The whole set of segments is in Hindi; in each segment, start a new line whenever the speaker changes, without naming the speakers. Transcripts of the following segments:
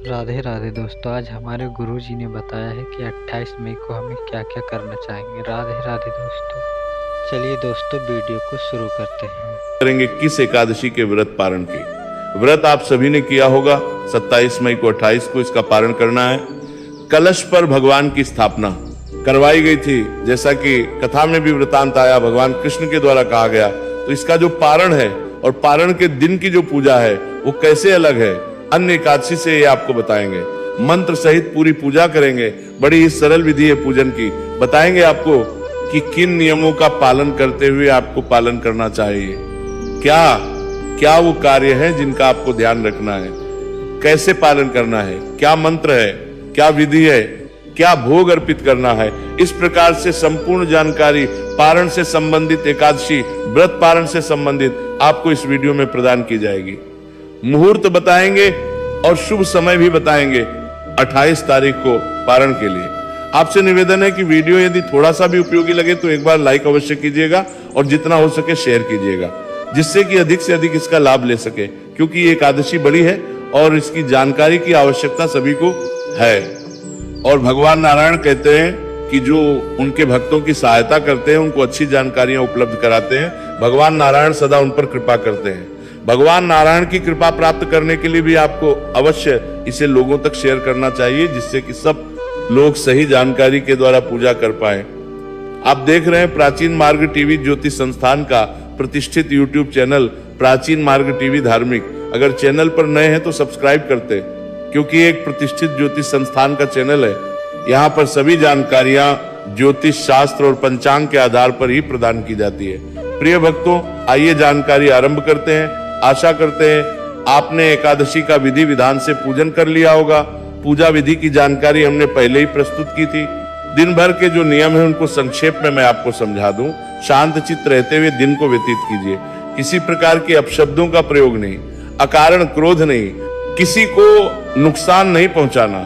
राधे राधे दोस्तों। आज हमारे गुरुजी ने बताया है कि 28 मई को हमें क्या क्या करना चाहेंगे। राधे राधे दोस्तों। चलिए दोस्तों वीडियो को शुरू करते हैं।
करेंगे किस एकादशी के व्रत पारण की। व्रत आप सभी ने किया होगा। 27 मई को 28 को इसका पारण करना है। कलश पर भगवान की स्थापना करवाई गई थी, जैसा कि कथा में भी वृतांत आया, भगवान कृष्ण के द्वारा कहा गया। तो इसका जो पारण है और पारण के दिन की जो पूजा है वो कैसे अलग है, अन्य एकादशी से ये आपको बताएंगे। मंत्र सहित पूरी पूजा करेंगे। बड़ी ही सरल विधि है पूजन की। बताएंगे आपको कि किन नियमों का पालन करते हुए आपको पालन करना चाहिए। क्या क्या वो कार्य है जिनका आपको ध्यान रखना है, कैसे पालन करना है, क्या मंत्र है, क्या विधि है, क्या भोग अर्पित करना है। इस प्रकार से संपूर्ण जानकारी पारण से संबंधित, एकादशी व्रत पारण से संबंधित आपको इस वीडियो में प्रदान की जाएगी। मुहूर्त बताएंगे और शुभ समय भी बताएंगे 28 तारीख को पारण के लिए। आपसे निवेदन है कि वीडियो यदि थोड़ा सा भी उपयोगी लगे तो एक बार लाइक अवश्य कीजिएगा और जितना हो सके शेयर कीजिएगा, जिससे कि अधिक से अधिक इसका लाभ ले सके, क्योंकि ये एकादशी बड़ी है और इसकी जानकारी की आवश्यकता सभी को है। और भगवान नारायण कहते हैं कि जो उनके भक्तों की सहायता करते हैं उनको अच्छी जानकारियां उपलब्ध कराते हैं। भगवान नारायण सदा उन पर कृपा करते हैं। भगवान नारायण की कृपा प्राप्त करने के लिए भी आपको अवश्य इसे लोगों तक शेयर करना चाहिए, जिससे कि सब लोग सही जानकारी के द्वारा पूजा कर पाए। आप देख रहे हैं प्राचीन मार्ग टीवी ज्योतिष संस्थान का प्रतिष्ठित यूट्यूब चैनल प्राचीन मार्ग टीवी धार्मिक। अगर चैनल पर नए हैं तो सब्सक्राइब करते, क्योंकि एक प्रतिष्ठित ज्योतिष संस्थान का चैनल है। यहाँ पर सभी जानकारियां ज्योतिष शास्त्र और पंचांग के आधार पर ही प्रदान की जाती है। प्रिय भक्तों, आइए जानकारी आरंभ करते हैं। आशा करते हैं आपने एकादशी का विधि विधान से पूजन कर लिया होगा। पूजा विधि की जानकारी हमने पहले ही प्रस्तुत की थी। दिन भर के जो नियम है उनको संक्षेप में मैं आपको समझा दूं। शांत चित्त रहते हुए दिन को व्यतीत कीजिए। किसी प्रकार के अपशब्दों का प्रयोग नहीं, अकारण क्रोध नहीं, किसी को नुकसान नहीं पहुंचाना,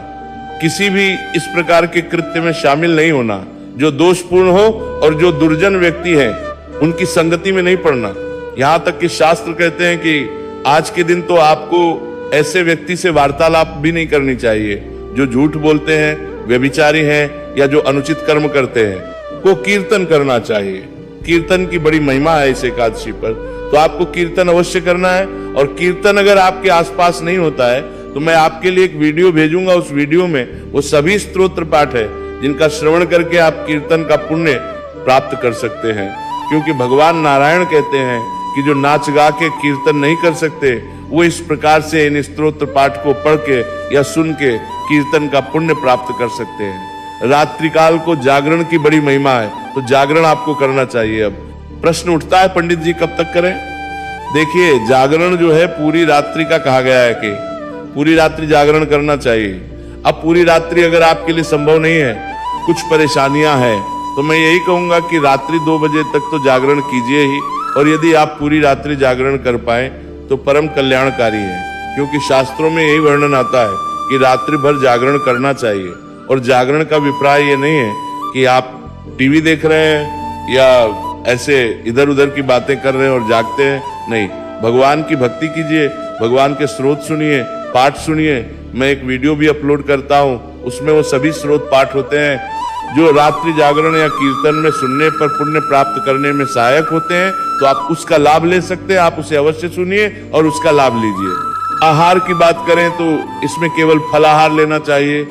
किसी भी इस प्रकार के कृत्य में शामिल नहीं होना जो दोषपूर्ण हो, और जो दुर्जन व्यक्ति है उनकी संगति में नहीं पड़ना। यहाँ तक कि शास्त्र कहते हैं कि आज के दिन तो आपको ऐसे व्यक्ति से वार्तालाप भी नहीं करनी चाहिए जो झूठ बोलते हैं, व्यभिचारी हैं, या जो अनुचित कर्म करते हैं। को कीर्तन करना चाहिए। कीर्तन की बड़ी महिमा है इस एकादशी पर, तो आपको कीर्तन अवश्य करना है। और कीर्तन अगर आपके आसपास नहीं होता है तो मैं आपके लिए एक वीडियो भेजूंगा। उस वीडियो में वो सभी स्तोत्र पाठ है जिनका श्रवण करके आप कीर्तन का पुण्य प्राप्त कर सकते हैं। क्योंकि भगवान नारायण कहते हैं कि जो नाच गा के कीर्तन नहीं कर सकते वो इस प्रकार से इन स्तोत्र पाठ को पढ़ के या सुन के कीर्तन का पुण्य प्राप्त कर सकते हैं। रात्रिकाल को जागरण की बड़ी महिमा है, तो जागरण आपको करना चाहिए। अब प्रश्न उठता है, पंडित जी कब तक करें? देखिए, जागरण जो है पूरी रात्रि का कहा गया है कि पूरी रात्रि जागरण करना चाहिए। अब पूरी रात्रि अगर आपके लिए संभव नहीं है, कुछ परेशानियां हैं, तो मैं यही कहूंगा कि रात्रि 2 बजे तक तो जागरण कीजिए ही। और यदि आप पूरी रात्रि जागरण कर पाए तो परम कल्याणकारी है, क्योंकि शास्त्रों में यही वर्णन आता है कि रात्रि भर जागरण करना चाहिए। और जागरण का अभिप्राय ये नहीं है कि आप टीवी देख रहे हैं या ऐसे इधर उधर की बातें कर रहे हैं और जागते हैं, नहीं। भगवान की भक्ति कीजिए, भगवान के स्रोत सुनिए, पाठ सुनिए। मैं एक वीडियो भी अपलोड करता हूँ, उसमें वो सभी स्रोत पाठ होते हैं जो रात्रि जागरण या कीर्तन में सुनने पर पुण्य प्राप्त करने में सहायक होते हैं। तो आप उसका लाभ ले सकते हैं। आप उसे अवश्य सुनिए और उसका लाभ लीजिए। आहार की बात करें तो इसमें केवल फलाहार लेना चाहिए,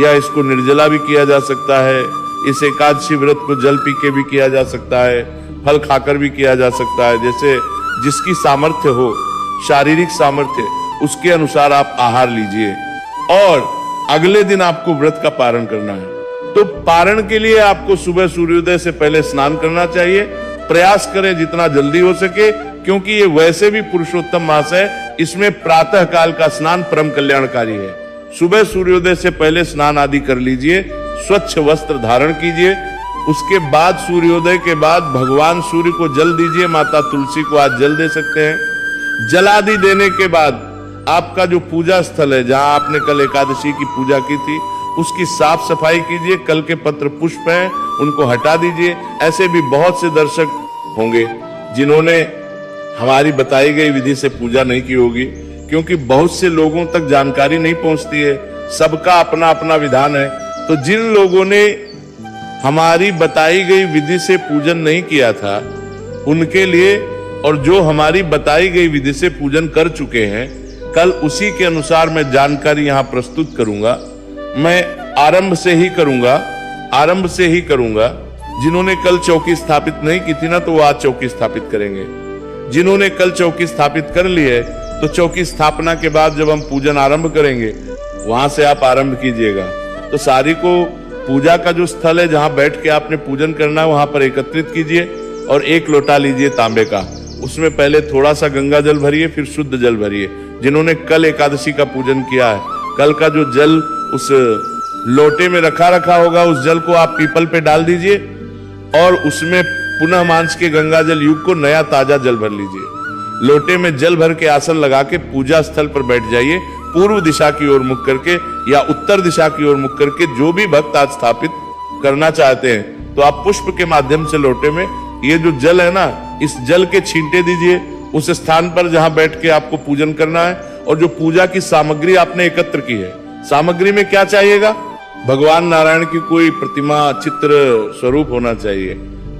या इसको निर्जला भी किया जा सकता है। इस एकादशी व्रत को जल पी के भी किया जा सकता है, फल खाकर भी किया जा सकता है। जैसे जिसकी सामर्थ्य हो, शारीरिक सामर्थ्य, उसके अनुसार आप आहार लीजिए। और अगले दिन आपको व्रत का पारण करना है। तो पारण के लिए आपको सुबह सूर्योदय से पहले स्नान करना चाहिए। प्रयास करें जितना जल्दी हो सके, क्योंकि ये वैसे भी पुरुषोत्तम मास है। इसमें प्रातः काल का स्नान परम कल्याणकारी है। सुबह सूर्योदय से पहले स्नान आदि कर लीजिए, स्वच्छ वस्त्र धारण कीजिए। उसके बाद सूर्योदय के बाद भगवान सूर्य को जल दीजिए। माता तुलसी को आज जल दे सकते हैं। जलादि देने के बाद आपका जो पूजा स्थल है, जहां आपने कल एकादशी की पूजा की थी, उसकी साफ सफाई कीजिए। कल के पत्र पुष्प हैं उनको हटा दीजिए। ऐसे भी बहुत से दर्शक होंगे जिन्होंने हमारी बताई गई विधि से पूजा नहीं की होगी, क्योंकि बहुत से लोगों तक जानकारी नहीं पहुंचती है, सबका अपना अपना विधान है। तो जिन लोगों ने हमारी बताई गई विधि से पूजन नहीं किया था उनके लिए, और जो हमारी बताई गई विधि से पूजन कर चुके हैं, कल उसी के अनुसार मैं जानकारी यहां प्रस्तुत करूंगा। मैं आरंभ से ही करूंगा। जिन्होंने कल चौकी स्थापित नहीं की थी ना, तो वो आज चौकी स्थापित करेंगे। जिन्होंने कल चौकी स्थापित कर ली है, तो चौकी स्थापना के बाद जब हम पूजन आरंभ करेंगे वहां से आप आरंभ कीजिएगा। तो सारी को पूजा का जो स्थल है जहां बैठ के आपने पूजन करना है वहां पर एकत्रित कीजिए और एक लोटा लीजिए तांबे का। उसमें पहले थोड़ा सा गंगा जल भरिए, फिर शुद्ध जल भरिए। जिन्होंने कल एकादशी का पूजन किया है, कल का जो जल उस लोटे में रखा होगा, उस जल को आप पीपल पे डाल दीजिए और उसमें पुनः मांस के गंगा जल युग को नया ताजा जल भर लीजिए। लोटे में जल भर के आसन लगा के पूजा स्थल पर बैठ जाइए, पूर्व दिशा की ओर मुख करके या उत्तर दिशा की ओर मुख करके। जो भी भक्त आज स्थापित करना चाहते हैं तो आप पुष्प के माध्यम से लोटे में ये जो जल है ना, इस जल के छींटे दीजिए उस स्थान पर जहां बैठ के आपको पूजन करना है। और जो पूजा की सामग्री आपने एकत्र की है, सामग्री में क्या चाहिएगा? भगवान नारायण की कोई प्रतिमा, चित्र, स्वरूप होना चाहिए।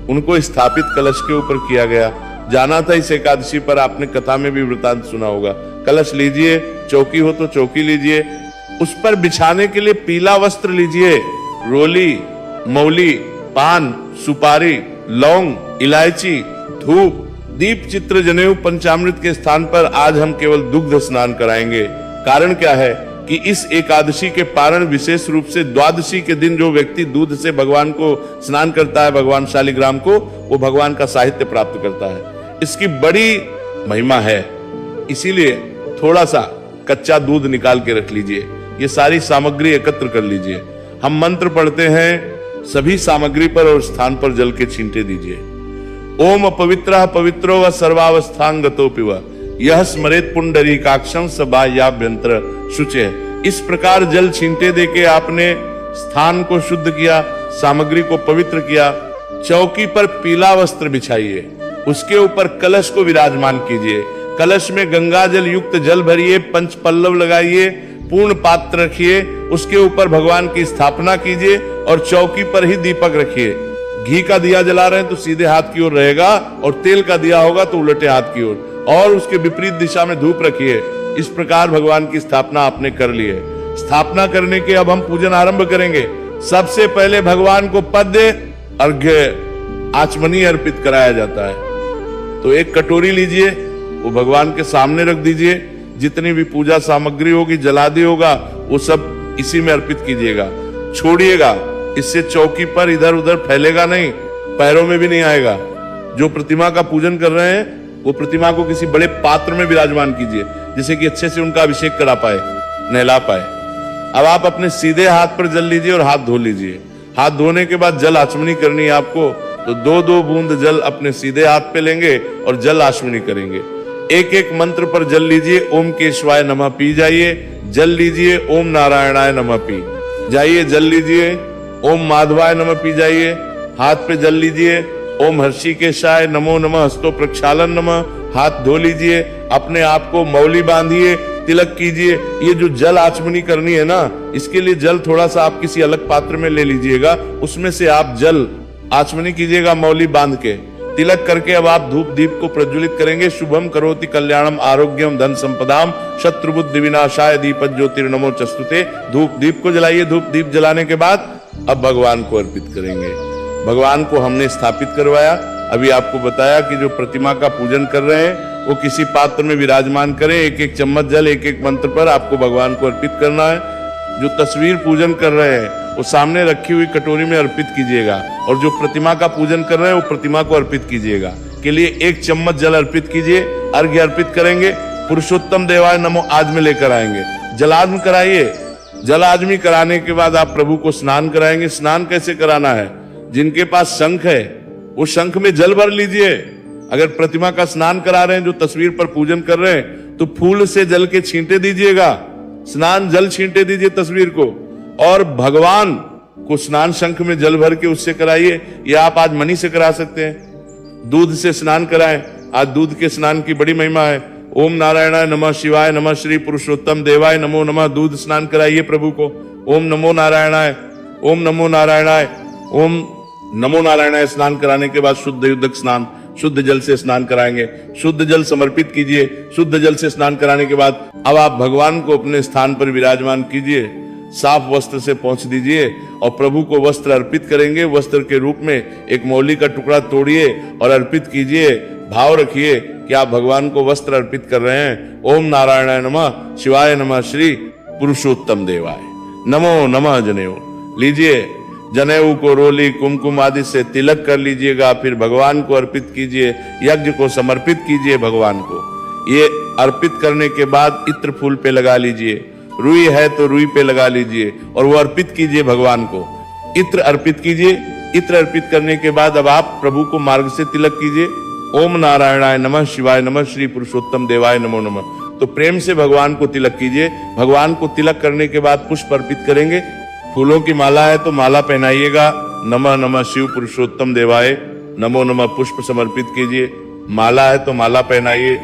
उनको स्थापित कलश के ऊपर किया गया। जाना था इस एकादशी पर, आपने कथा में भी वृतांत सुना होगा। कलश लीजिए, चौकी हो तो चौकी लीजिए, उस पर बिछाने के लिए पीला वस्त्र लीजिए। रोली, मौली, पान, सुपारी, लौंग, इलायची, धूप, दीप, चित्र, जनेऊ, पंचामृत के स्थान पर आज हम केवल दुग्ध स्नान कराएंगे। कारण क्या है कि इस एकादशी के पारण विशेष रूप से द्वादशी के दिन जो व्यक्ति दूध से भगवान को स्नान करता है, भगवान शालिग्राम को, वो भगवान का साहित्य प्राप्त करता है। इसकी बड़ी महिमा है। इसीलिए थोड़ा सा कच्चा दूध निकाल के रख लीजिए। ये सारी सामग्री एकत्र कर लीजिए। हम मंत्र पढ़ते हैं, सभी सामग्री पर और स्थान पर जल के छींटे दीजिए। ओम पवित्रः पवित्रो व सर्वावस्थांगतोऽपि वा यह स्मरेत पुंडरीकाक्षं स बाह्याभ्यंतर शुचे। इस प्रकार जल छींटे देके आपने स्थान को शुद्ध किया, सामग्री को पवित्र किया। चौकी पर पीला वस्त्र बिछाइए, उसके ऊपर कलश को विराजमान कीजिए। कलश में गंगा जल युक्त जल भरिए, पंच पल्लव लगाइए, पूर्ण पात्र रखिए, उसके ऊपर भगवान की स्थापना कीजिए और चौकी पर ही दीपक रखिए। घी का दिया जला रहे हैं तो सीधे हाथ की ओर रहेगा, और तेल का दिया होगा तो उलटे हाथ की ओर, और उसके विपरीत दिशा में धूप रखिए। इस प्रकार भगवान की स्थापना आपने कर ली है। स्थापना करने के अब हम पूजन आरंभ करेंगे। सबसे पहले भगवान को पद्य, अर्घ्य, आचमनी अर्पित कराया जाता है। तो एक कटोरी लीजिए, वो भगवान के सामने रख दीजिए। जितनी भी पूजा सामग्री होगी, जलादि होगा, वो सब इसी में अर्पित कीजिएगा। छोड़िएगा, इससे चौकी पर इधर उधर फैलेगा नहीं, पैरों में भी नहीं आएगा। जो प्रतिमा का पूजन कर रहे हैं वो प्रतिमा को किसी बड़े पात्र में विराजमान कीजिए, जिससे कि अच्छे से उनका अभिषेक करा पाए, नहला पाए। अब आप अपने सीधे हाथ पर जल लीजिए और हाथ धो लीजिए। हाथ धोने के बाद जल आचमनी करनी है आपको, तो 2-2 बूंद जल अपने सीधे हाथ पे लेंगे और जल आचमनी करेंगे। एक एक मंत्र पर जल लीजिए। ओम केशवाय नमः पी जाइए, जल लीजिए। ओम नारायणाय नमः पी जाइए, जल लीजिए। ओम माधवाय नमः पी जाइए, हाथ पे जल लीजिए। ओम हर्षिकेशाय नमो नमः हस्तो प्रक्षालन नमः, हाथ धो लीजिए। अपने आप को मौली बांधिए, तिलक कीजिए। ये जो जल आचमनी करनी है ना, इसके लिए जल थोड़ा सा आप किसी अलग पात्र में ले लीजिएगा, उसमें से आप जल आचमनी कीजिएगा मौली बांध के। तिलक करके अब आप धूप दीप को प्रज्वलित करेंगे। शुभम करोति कल्याणम आरोग्यम धन संपदाम शत्रु बुद्धि विनाशाय दीपक ज्योतिर्नमो चस्तुते। धूप दीप को जलाइए। धूप दीप जलाने के बाद अब भगवान को अर्पित करेंगे। भगवान को हमने स्थापित करवाया। अभी आपको बताया कि जो प्रतिमा का पूजन कर रहे हैं वो किसी पात्र में विराजमान करें। एक एक चम्मच जल एक एक मंत्र पर आपको भगवान को अर्पित करना है। जो तस्वीर पूजन कर रहे हैं वो सामने रखी हुई कटोरी में अर्पित कीजिएगा, और जो प्रतिमा का पूजन कर रहे हैं वो प्रतिमा को अर्पित कीजिएगा। के लिए 1 चम्मच जल अर्पित कीजिए। अर्घ्य अर्पित करेंगे। पुरुषोत्तम देवाय नमो आज में लेकर आएंगे। जलाज्म कराइए। जलाज्मी कराने के बाद आप प्रभु को स्नान कराएंगे। स्नान कैसे कराना है? जिनके पास शंख है वो शंख में जल भर लीजिए। अगर प्रतिमा का स्नान करा रहे हैं, जो तस्वीर पर पूजन कर रहे हैं, तो फूल से जल के छींटे दीजिएगा। स्नान जल छींटे दीजिए तस्वीर को, और भगवान को स्नान शंख में जल भर के उससे कराइए। या आप आज मणि से करा सकते हैं। दूध से स्नान कराएं। आज दूध के स्नान की बड़ी महिमा है। ओम नारायणाय नमः, शिवाय नमः, श्री पुरुषोत्तम देवाय नमो नमः। दूध स्नान कराइए प्रभु को। ओम नमो नारायणाय, ओम नमो नारायणाय, ओम नमो नारायणाय। स्नान कराने के बाद शुद्ध युद्धक स्नान, शुद्ध जल से स्नान कराएंगे। शुद्ध जल समर्पित कीजिए। शुद्ध जल से स्नान कराने के बाद अब आप भगवान को अपने स्थान पर विराजमान कीजिए। साफ वस्त्र से पहुंच दीजिए और प्रभु को वस्त्र अर्पित करेंगे। वस्त्र के रूप में एक मौली का टुकड़ा तोड़िए और अर्पित कीजिए। भाव रखिए कि आप भगवान को वस्त्र अर्पित कर रहे हैं। ओम नारायणाय नमः, शिवाय नमः, श्री पुरुषोत्तम देवाय नमो नमः। जनेऊ लीजिए। जनेऊ को रोली कुमकुम आदि से तिलक कर लीजिएगा। फिर भगवान को अर्पित कीजिए। यज्ञ को समर्पित कीजिए भगवान को। ये अर्पित करने के बाद इत्र फूल पे लगा लीजिए। रुई है तो रुई पे लगा लीजिए और वो अर्पित कीजिए भगवान को। इत्र अर्पित कीजिए। इत्र अर्पित करने के बाद अब आप प्रभु को मार्ग से तिलक कीजिए। ओम नारायणाय नमः, शिवाय नमः, श्री पुरुषोत्तम देवाय नमो नमः। तो प्रेम से भगवान को तिलक कीजिए। भगवान को तिलक करने के बाद पुष्प अर्पित करेंगे। फूलों की माला है तो माला पहनाइएगा। नमः नमः शिव पुरुषोत्तम देवाय नमो नमः। पुष्प समर्पित कीजिए। माला है तो माला पहनाइए।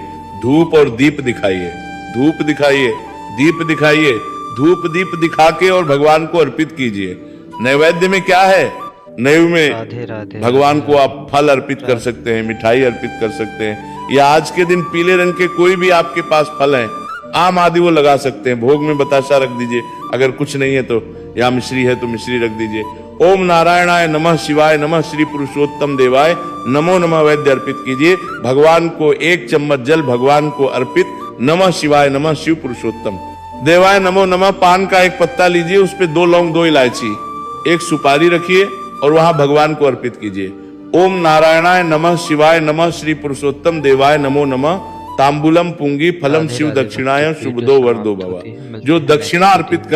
धूप और दीप दिखाइए। धूप दिखाइए, दीप दिखाइए। धूप दीप दिखा के और भगवान को अर्पित कीजिए। नैवेद्य में क्या है? नैवेद्य में
राधे राधे
भगवान को आप फल अर्पित कर सकते हैं, मिठाई अर्पित कर सकते हैं, या आज के दिन पीले रंग के कोई भी आपके पास फल हैं, आम आदि वो लगा सकते हैं। भोग में बताशा रख दीजिए। अगर कुछ नहीं है तो, या मिश्री है तो मिश्री रख दीजिए। ओम नारायणाय नमः, शिवाय नमः, श्री पुरुषोत्तम देवाय नमो नमः। वैद्य अर्पित कीजिए। भगवान को 1 चम्मच जल भगवान को अर्पित। नमः शिवाय नमः, शिव पुरुषोत्तम देवाय नमो नमः। पान का एक पत्ता लीजिए, उस पे 2 लौंग 2 इलायची, 1 सुपारी रखिए और वहां भगवान को अर्पित कीजिए। ओम नारायणाय नमः, शिवाय नमः, श्री पुरुषोत्तम देवाय नमो नमः। तांबूलम पुंगी फलम शिव दक्षिणाय शुभ दो वर दो भवा। जो दक्षिणा अर्पित